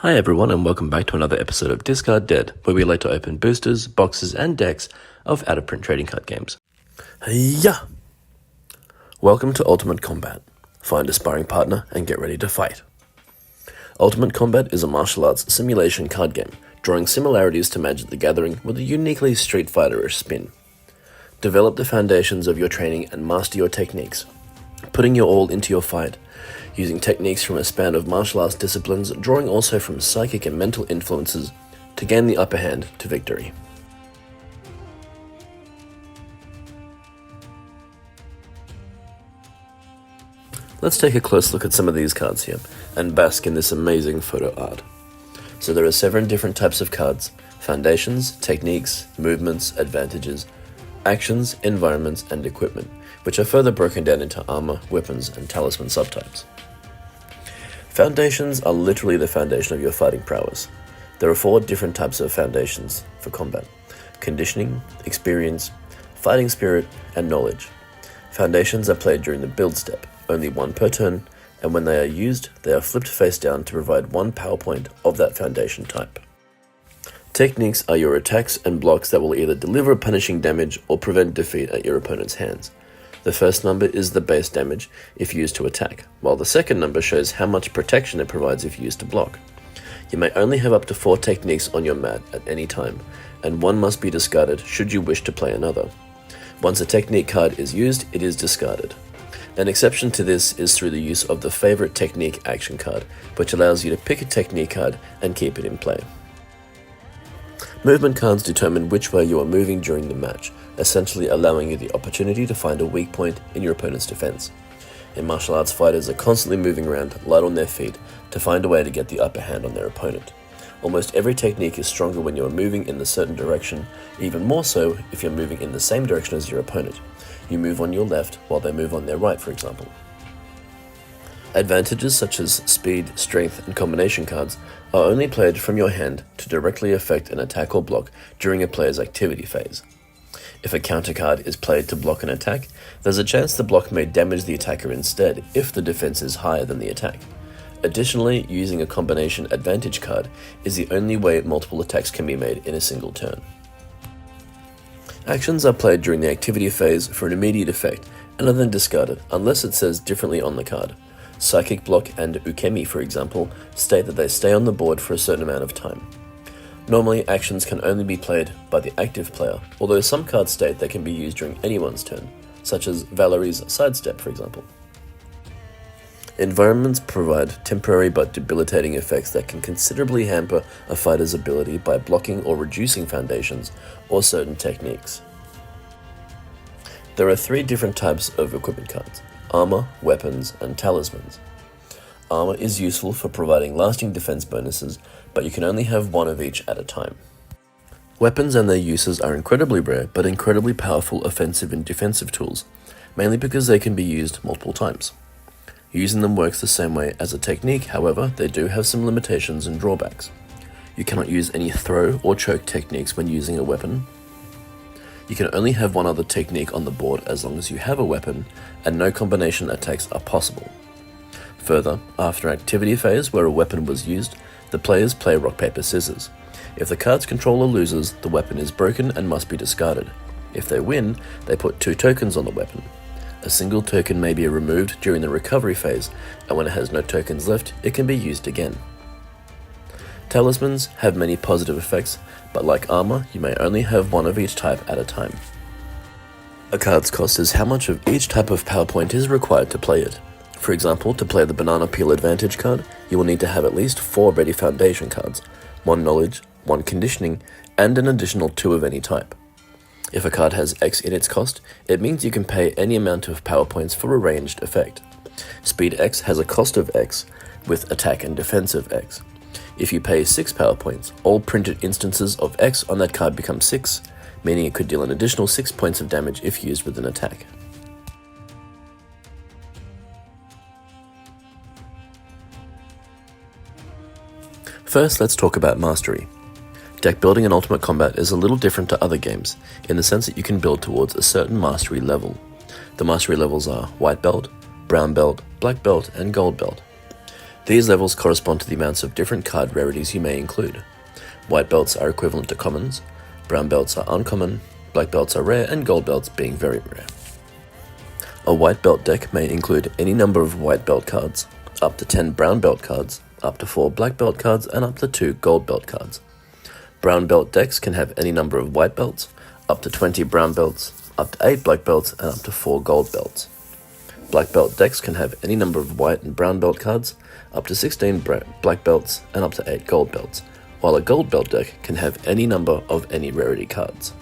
Hi everyone and welcome back to another episode of Discard Dead, where we like to open boosters, boxes and decks of out-of-print trading card games. Hiya! Welcome to Ultimate Combat. Find a sparring partner and get ready to fight. Ultimate Combat is a martial arts simulation card game, drawing similarities to Magic the Gathering with a uniquely Street Fighter-ish spin. Develop the foundations of your training and master your techniques, putting your all into your fight, using techniques from a span of martial arts disciplines, drawing also from psychic and mental influences to gain the upper hand to victory. Let's take a close look at some of these cards here and bask in this amazing photo art. So there are 7 different types of cards: foundations, techniques, movements, advantages, actions, environments, and equipment, which are further broken down into armor, weapons, and talisman subtypes. Foundations are literally the foundation of your fighting prowess. There are 4 different types of foundations for combat: conditioning, experience, fighting spirit, and knowledge. Foundations are played during the build step, only 1 per turn, and when they are used, they are flipped face down to provide 1 power point of that foundation type. Techniques are your attacks and blocks that will either deliver punishing damage or prevent defeat at your opponent's hands. The first number is the base damage if used to attack, while the second number shows how much protection it provides if used to block. You may only have up to 4 techniques on your mat at any time, and 1 must be discarded should you wish to play another. Once a technique card is used, it is discarded. An exception to this is through the use of the favorite technique action card, which allows you to pick a technique card and keep it in play. Movement cards determine which way you are moving during the match, essentially allowing you the opportunity to find a weak point in your opponent's defense. In martial arts, fighters are constantly moving around light on their feet to find a way to get the upper hand on their opponent. Almost every technique is stronger when you are moving in a certain direction, even more so if you're moving in the same direction as your opponent. You move on your left while they move on their right, for example. Advantages such as speed, strength, and combination cards are only played from your hand to directly affect an attack or block during a player's activity phase. If a counter card is played to block an attack, there's a chance the block may damage the attacker instead if the defense is higher than the attack. Additionally, using a combination advantage card is the only way multiple attacks can be made in a single turn. Actions are played during the activity phase for an immediate effect and are then discarded unless it says differently on the card. Psychic Block and Ukemi, for example, state that they stay on the board for a certain amount of time. Normally, actions can only be played by the active player, although some cards state they can be used during anyone's turn, such as Valerie's Sidestep, for example. Environments provide temporary but debilitating effects that can considerably hamper a fighter's ability by blocking or reducing foundations or certain techniques. There are 3 different types of equipment cards: armor, weapons, and talismans. Armor is useful for providing lasting defense bonuses, but you can only have 1 of each at a time. Weapons and their uses are incredibly rare, but incredibly powerful offensive and defensive tools, mainly because they can be used multiple times. Using them works the same way as a technique, however, they do have some limitations and drawbacks. You cannot use any throw or choke techniques when using a weapon. You can only have 1 other technique on the board as long as you have a weapon, and no combination attacks are possible. Further, after an activity phase where a weapon was used, the players play rock, paper, scissors. If the card's controller loses, the weapon is broken and must be discarded. If they win, they put 2 tokens on the weapon. A single token may be removed during the recovery phase, and when it has no tokens left, it can be used again. Talismans have many positive effects, but like armor, you may only have 1 of each type at a time. A card's cost is how much of each type of power point is required to play it. For example, to play the Banana Peel Advantage card, you will need to have at least 4 ready foundation cards, 1 knowledge, 1 conditioning, and an additional 2 of any type. If a card has X in its cost, it means you can pay any amount of power points for a ranged effect. Speed X has a cost of X, with attack and defense of X. If you pay 6 power points, all printed instances of X on that card become 6, meaning it could deal an additional 6 points of damage if used with an attack. First, let's talk about mastery. Deck building in Ultimate Combat is a little different to other games, in the sense that you can build towards a certain mastery level. The mastery levels are White Belt, Brown Belt, Black Belt, and Gold Belt. These levels correspond to the amounts of different card rarities you may include. White belts are equivalent to commons, brown belts are uncommon, black belts are rare, and gold belts being very rare. A white belt deck may include any number of white belt cards, up to 10 brown belt cards, up to 4 black belt cards, and up to 2 gold belt cards. Brown belt decks can have any number of white belts, up to 20 brown belts, up to 8 black belts, and up to 4 gold belts. Black belt decks can have any number of white and brown belt cards, up to 16 black belts, and up to 8 gold belts, while a gold belt deck can have any number of any rarity cards.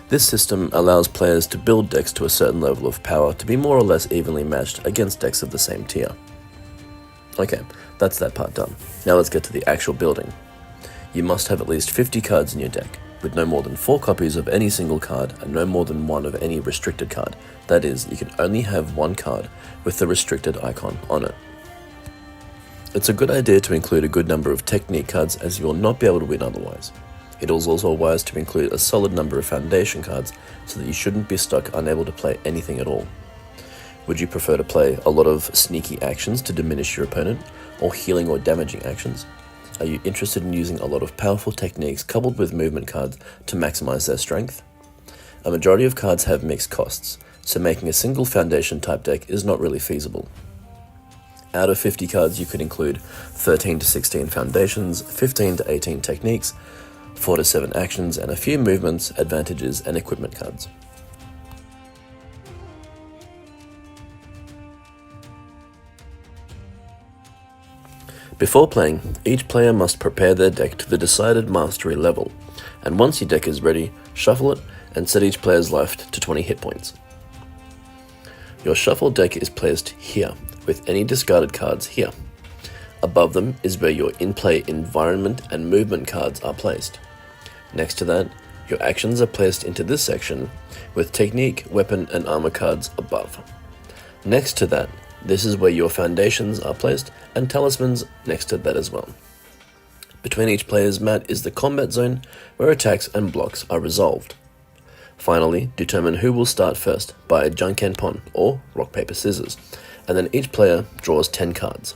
This system allows players to build decks to a certain level of power to be more or less evenly matched against decks of the same tier. Okay, that's that part done. Now let's get to the actual building. You must have at least 50 cards in your deck, with no more than 4 copies of any single card and no more than 1 of any restricted card. That is, you can only have 1 card with the restricted icon on it. It's a good idea to include a good number of technique cards, as you will not be able to win otherwise. It is also wise to include a solid number of foundation cards so that you shouldn't be stuck unable to play anything at all. Would you prefer to play a lot of sneaky actions to diminish your opponent, or healing or damaging actions? Are you interested in using a lot of powerful techniques coupled with movement cards to maximize their strength? A majority of cards have mixed costs, so making a single foundation type deck is not really feasible. Out of 50 cards, you could include 13 to 16 foundations, 15 to 18 techniques, 4 to 7 actions, and a few movements, advantages, and equipment cards. Before playing, each player must prepare their deck to the decided mastery level, and once your deck is ready, shuffle it and set each player's life to 20 hit points. Your shuffle deck is placed here, with any discarded cards here. Above them is where your in-play environment and movement cards are placed. Next to that, your actions are placed into this section, with technique, weapon, and armor cards above. Next to that, this is where your foundations are placed, and talismans next to that as well. Between each player's mat is the combat zone, where attacks and blocks are resolved. Finally, determine who will start first by Janken Pon, or rock, paper, scissors, and then each player draws 10 cards.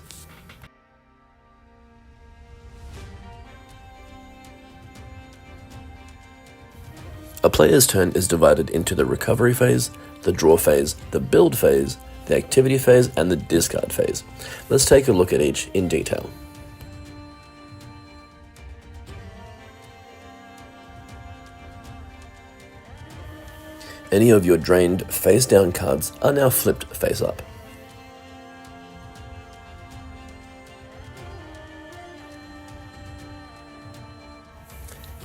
A player's turn is divided into the recovery phase, the draw phase, the build phase, the activity phase, and the discard phase. Let's take a look at each in detail. Any of your drained face-down cards are now flipped face-up.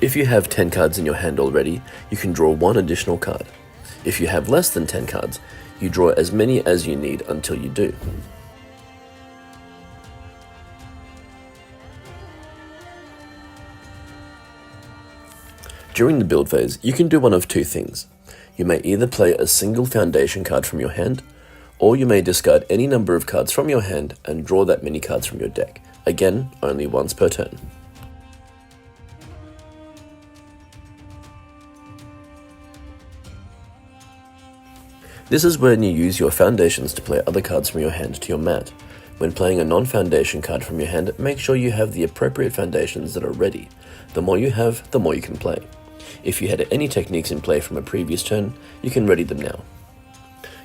If you have 10 cards in your hand already, you can draw 1 additional card. If you have less than 10 cards, you draw as many as you need until you do. During the build phase, you can do one of 2 things. You may either play a single foundation card from your hand, or you may discard any number of cards from your hand and draw that many cards from your deck. Again, only once per turn. This is when you use your foundations to play other cards from your hand to your mat. When playing a non-foundation card from your hand, make sure you have the appropriate foundations that are ready. The more you have, the more you can play. If you had any techniques in play from a previous turn, you can ready them now.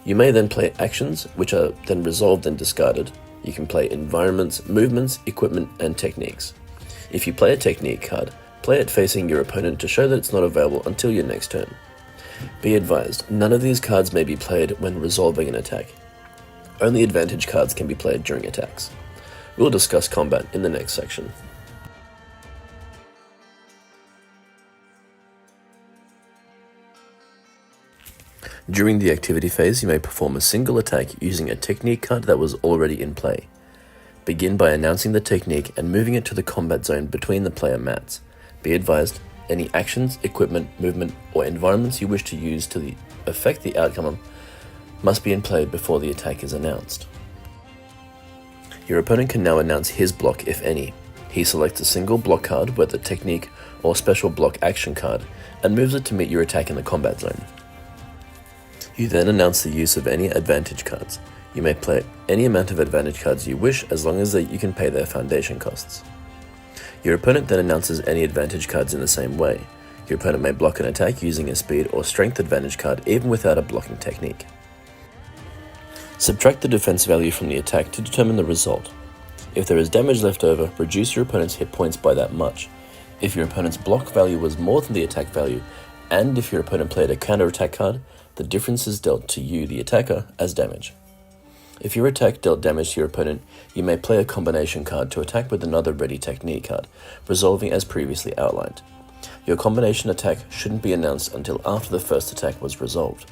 You may then play actions, which are then resolved and discarded. You can play environments, movements, equipment, and techniques. If you play a technique card, play it facing your opponent to show that it's not available until your next turn. Be advised, none of these cards may be played when resolving an attack. Only advantage cards can be played during attacks. We'll discuss combat in the next section. During the activity phase, you may perform a single attack using a technique card that was already in play. Begin by announcing the technique and moving it to the combat zone between the player mats. Be advised, any actions, equipment, movement, or environments you wish to use to affect the outcome must be in play before the attack is announced. Your opponent can now announce his block, if any. He selects a single block card, whether technique or special block action card, and moves it to meet your attack in the combat zone. You then announce the use of any advantage cards. You may play any amount of advantage cards you wish as long as you can pay their foundation costs. Your opponent then announces any advantage cards in the same way. Your opponent may block an attack using a speed or strength advantage card even without a blocking technique. Subtract the defense value from the attack to determine the result. If there is damage left over, reduce your opponent's hit points by that much. If your opponent's block value was more than the attack value, and if your opponent played a counter-attack card, the difference is dealt to you, the attacker, as damage. If your attack dealt damage to your opponent, you may play a combination card to attack with another ready technique card, resolving as previously outlined. Your combination attack shouldn't be announced until after the first attack was resolved.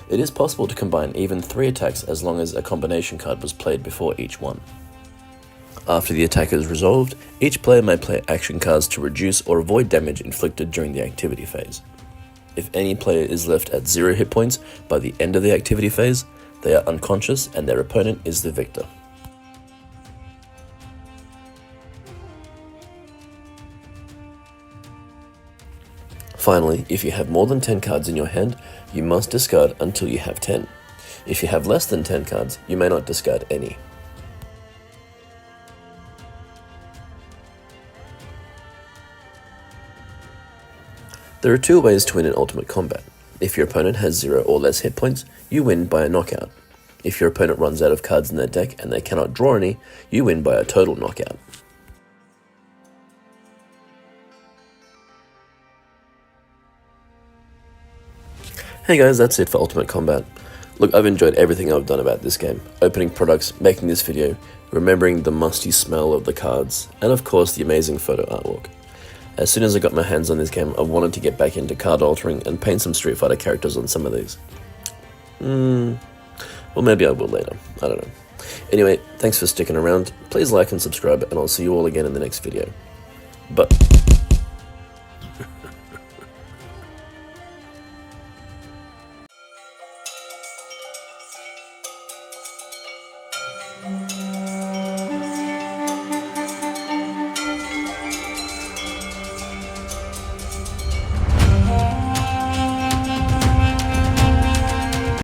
It is possible to combine even 3 attacks as long as a combination card was played before each one. After the attack is resolved, each player may play action cards to reduce or avoid damage inflicted during the activity phase. If any player is left at 0 hit points by the end of the activity phase, they are unconscious and their opponent is the victor. Finally, if you have more than 10 cards in your hand, you must discard until you have 10. If you have less than 10 cards, you may not discard any. There are 2 ways to win in Ultimate Combat. If your opponent has 0 or less hit points, you win by a knockout. If your opponent runs out of cards in their deck and they cannot draw any, you win by a total knockout. Hey guys, that's it for Ultimate Combat. Look, I've enjoyed everything I've done about this game. Opening products, making this video, remembering the musty smell of the cards, and of course the amazing photo artwork. As soon as I got my hands on this game, I wanted to get back into card altering and paint some Street Fighter characters on some of these. Well, maybe I will later. I don't know. Anyway, thanks for sticking around. Please like and subscribe, and I'll see you all again in the next video. Bye.